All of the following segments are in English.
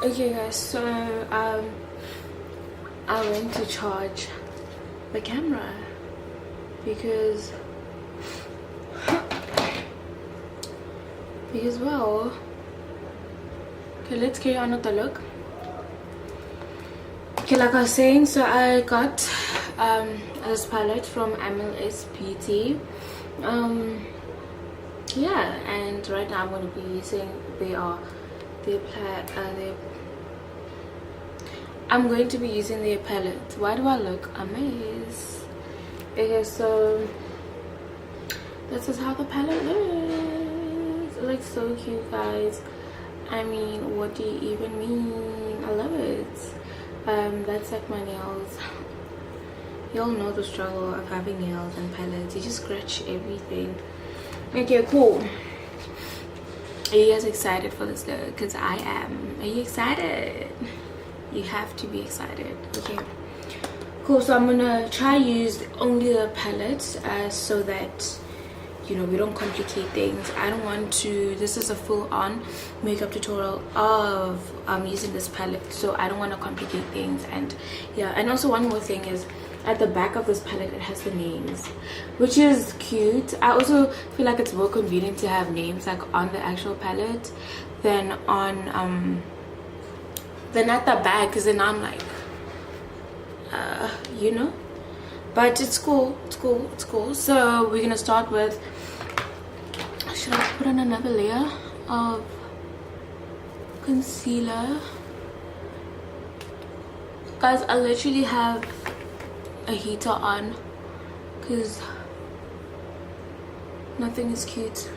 Okay guys, so I went to charge the camera because well, okay, let's carry on with the look. Okay, like I was saying, so I got this palette from MLS Beauty. Yeah, and right now I'm going to be using I'm going to be using their palette. Why do I look amazed? Okay, so this is how the palette looks. It looks so cute, guys. I mean, what do you even mean? I love it. That's like my nails. Y'all know the struggle of having nails and palettes. You just scratch everything. Okay, cool. Are you guys excited for this look? Because I am. Are you excited? You have to be excited. Okay, cool. So I'm gonna try use only the palette so that, you know, we don't complicate things. I don't want to. This is a full-on makeup tutorial of using this palette, so I don't want to complicate things. And yeah, and also one more thing is, at the back of this palette it has the names, which is cute. I also feel like it's more convenient to have names like on the actual palette than on than at the back, because then I'm like you know, but it's cool, it's cool, it's cool. So we're gonna start with, should I put on another layer of concealer? Guys, I literally have a heater on because nothing is cute.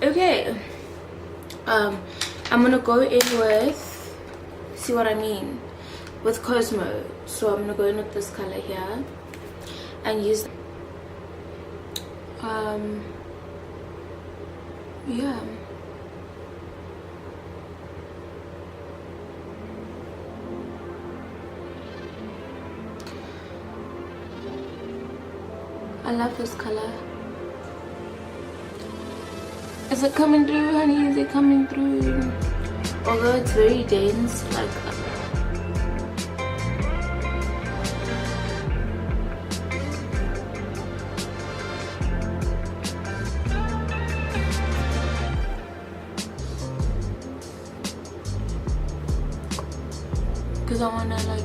Okay, I'm gonna go in with, see what I mean, with Cosmo. So I'm gonna go in with this color here and use yeah, I love this color. Is it coming through, honey? Is it coming through? Although it's very dense, like because I wanna like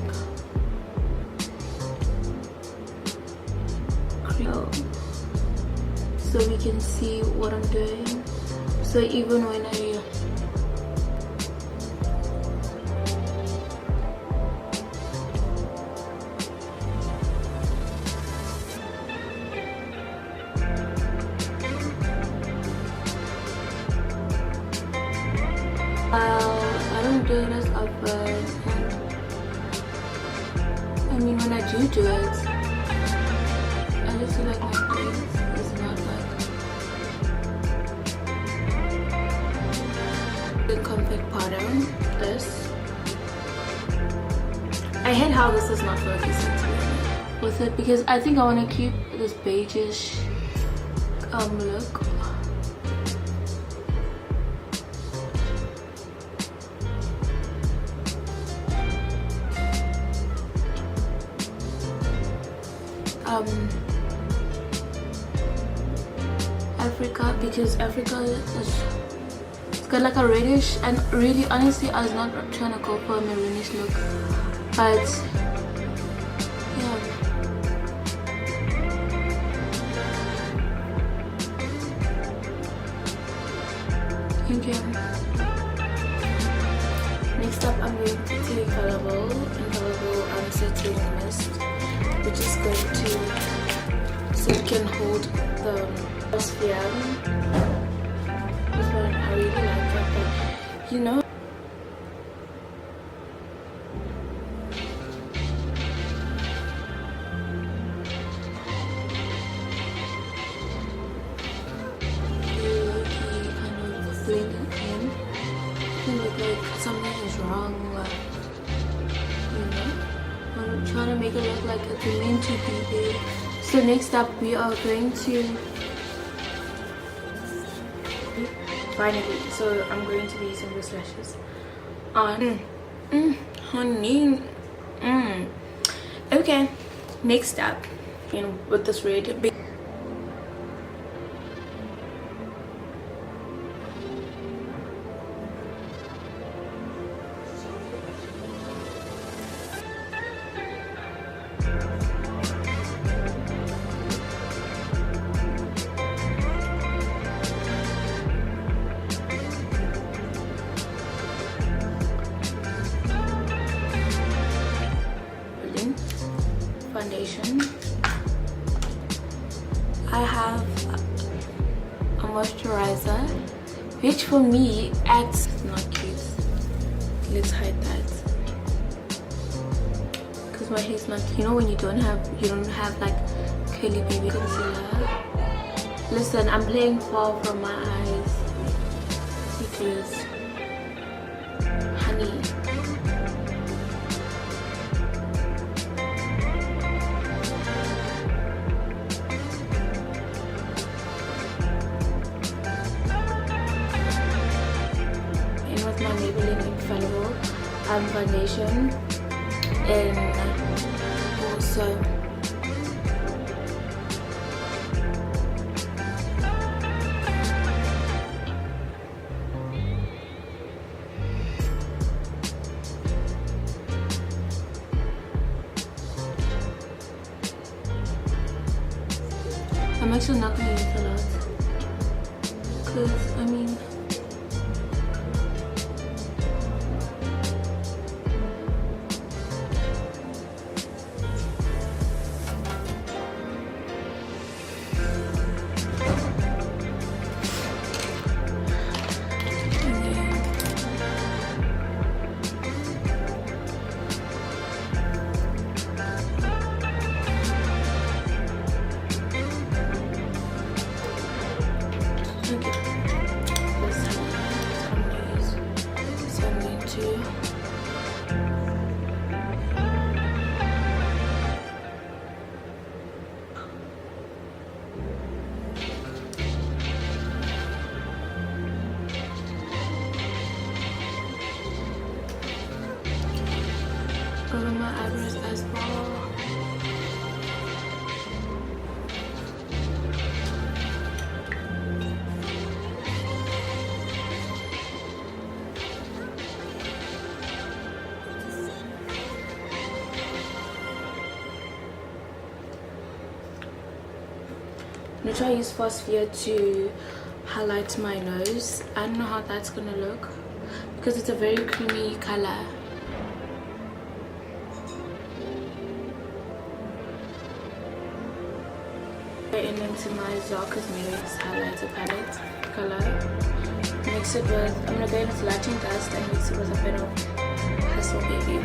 so we can see what I'm doing. So even when I don't do it as often, and I mean when I do it, I just feel like my face is not like the compact powder. This, I hate how this is not focusing with it, because I think I want to keep this beigeish look. Africa, because Africa is, it's got like a reddish, and really honestly I was not trying to go for a maroonish look, but yeah. Okay, next up I'm going to take Infallible Setting Mist, which is going to, so it can hold the sphere. This one I really like it, but you know, you kind of blend it in. It look like something is wrong, you know. I'm trying to make it look like it's meant to be there. So next up we are going to, finally, so I'm going to be using these lashes. on. Honey. Okay, next up, with this red big. Foundation. I have a moisturizer, which for me acts not cute. Let's hide that because my hair's not, when you don't have like curly baby concealer. Listen, I'm playing far from my eyes because honey, foundation, and also I'm actually not going to use a lot because over my eyebrows as well. I'm gonna try to use Phosphia to highlight my nose. I don't know how that's gonna look because it's a very creamy color. Into my Zara Cosmetics highlighter palette color. Mix it with, I'm gonna go into Lighting Dust and mix it with a bit of Hustle Baby.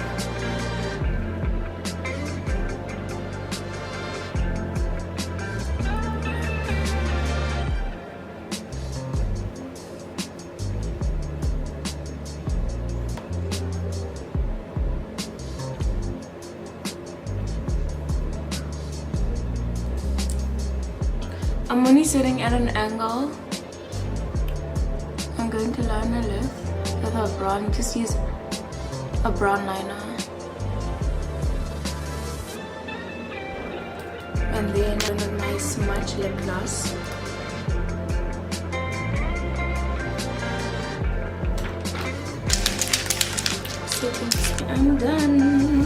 I'm only sitting at an angle. I'm going to line my lip with a brown, just use a brown liner. And then with my smudge lip gloss. So I'm done.